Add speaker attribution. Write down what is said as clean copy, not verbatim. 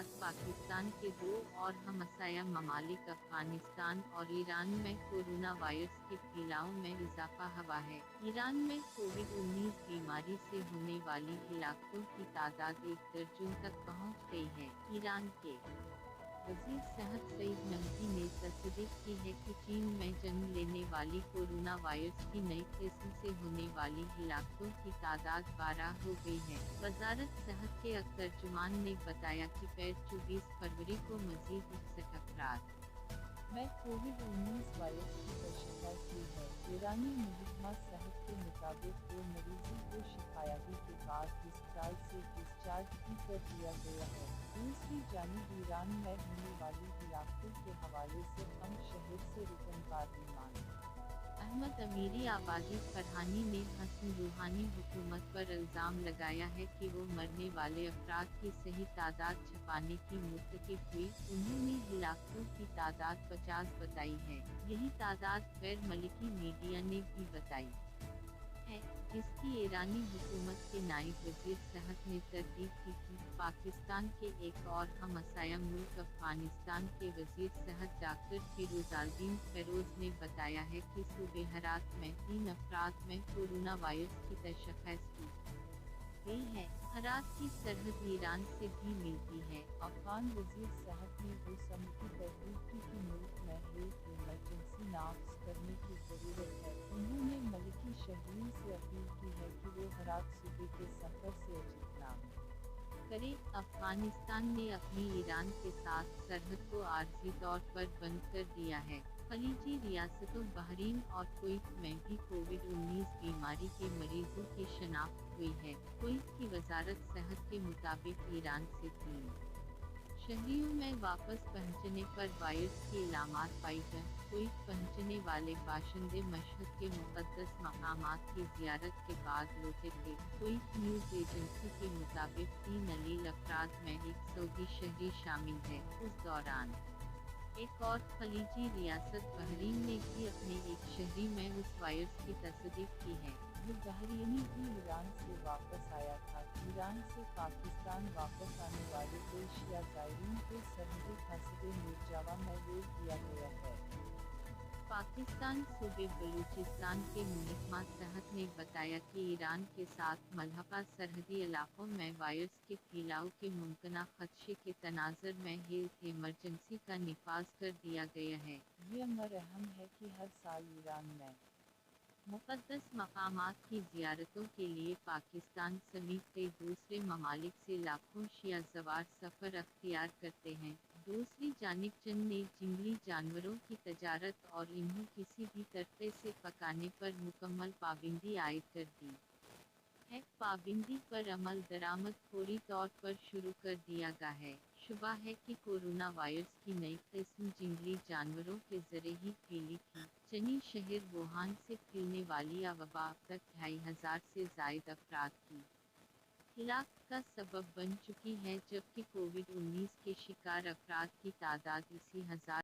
Speaker 1: बाद पाकिस्तान के दो और हमसाया ममालिक अफगानिस्तान और ईरान में कोरोना वायरस के फैलाव में इजाफा हुआ है। ईरान में कोविड-19 बीमारी से होने वाली हलाकतों की तादाद 1 दर्जन तक पहुंच गई है। ईरान के वज़ीर सेहत सईद नबवी ने तस्दीक की है कि चीन में जन्म लेने वाली कोरोना वायरस की नई किस्म से होने वाली हलाकतों की तादाद 12 हो गई है। वज़ारत सेहत के एक तर्जुमान ने बताया कि 24 फरवरी को मज़ीद 61 अफराद
Speaker 2: में कोविड-19 वायरस की तशख़ीस हुई है। ईरानी महकमा सेहत के मुताबिक 2 मरीजों को शिफायाबी के बाद अस्पताल से डिस्चार्ज भी कर दिया गया है। दूसरी जानिब ईरान में होने वाली हलाकतों के हवाले से हम शहर से रुकन पार्लिमान
Speaker 1: अहमद अमीरी आबादी फरहानी ने हसन रूहानी हुकूमत पर इल्ज़ाम लगाया है कि वो मरने वाले अफराद की सही तादाद छुपाने की मुर्तकिब हुई। उन्होंने हलाकतों की तादाद 50 बताई है। यही तादाद गैर मलिकी मीडिया ने भी बताई है, जिसकी ईरानी हुकूमत के नायब वज़ीर सेहत ने तरदीद की थी। पाकिस्तान के एक और हमसाया मुल्क अफगानिस्तान के वज़ीर सेहत डॉक्टर फिरोज़ाल्दीन फेरोज़ ने बताया है कि सूबे हेरात में 3 अफराद में कोरोना वायरस की तशख़ीस की गई है। हेरात की सरहद ईरान से भी मिलती है।
Speaker 2: अफगान वज़ीर सेहत ने वो समझी तहरीर की कि मुल्क में हेल्थ इमरजेंसी नाफ्ज़ करने की ज़रूरत है। उन्होंने मलिकी शहरियों से अपील की है कि वो हेरात सूबे के सफ़र से अजितनाम
Speaker 1: करे। अफगानिस्तान ने अपनी ईरान के साथ सरहद को आर्जी तौर पर बंद कर दिया है। खलीजी रियासतों बहरीन और कुवैत में भी कोविड-19 बीमारी के मरीजों की शनाख्त हुई है। कुवैत की वज़ारत सेहत के मुताबिक ईरान से 3 शहरियों में वापस पहुंचने पर वायरस की अलामात पाई गईं। कुवैत पहुंचने वाले बाशिंदे मशहद के मुक़द्दस मकामात की ज़ियारत के बाद लौटे थे। कुवैत न्यूज़ एजेंसी के मुताबिक 3 अलील अफराद में एक सऊदी शहरी शामिल है। उस दौरान एक और खलीजी रियासत बहरीन ने भी अपने एक शहरी में उस वायरस की तस्दीक की है।
Speaker 2: ये बहरीनी भी ईरान से वापस आया था। ईरान से पाकिस्तान वापस आने वाले एशिया ज़ायरीन को सरहदी कस्बे मिर्जावा में रोक दिया गया है।
Speaker 1: पाकिस्तान सूबे बलूचिस्तान के महकमा सेहत ने बताया कि ईरान के साथ मलहका सरहदी इलाकों में वायरस के फैलाव के मुमकिना खदशे के तनाज़ुर में हेल्थ इमरजेंसी का निफाज़ कर दिया गया है।
Speaker 2: ये अमर अहम है कि हर साल ईरान में
Speaker 1: मुक़द्दस मकामात की ज़ियारतों के लिए पाकिस्तान समेत कई दूसरे ममालिक से लाखों शिया ज़वार सफ़र अख्तियार करते हैं। दूसरी जानिब चीन ने जंगली जानवरों की तजारत और इन्हें किसी भी तरीके से पकाने पर मुकम्मल पाबंदी आयद कर दी है। पाबंदी पर अमल दरामद फौरी तौर पर शुरू कर दिया गया है। शुबा है कि कोरोना वायरस की नई किस्म जंगली जानवरों के ज़रिए ही फैली थी। चीनी शहर वुहान से फैलने वाली वबा अब तक 2500 से ज़ायद अफराद की हिलाकत का सबब बन चुकी है, जबकि कोविड-19 के शिकार अफराद की तादाद इसी 1000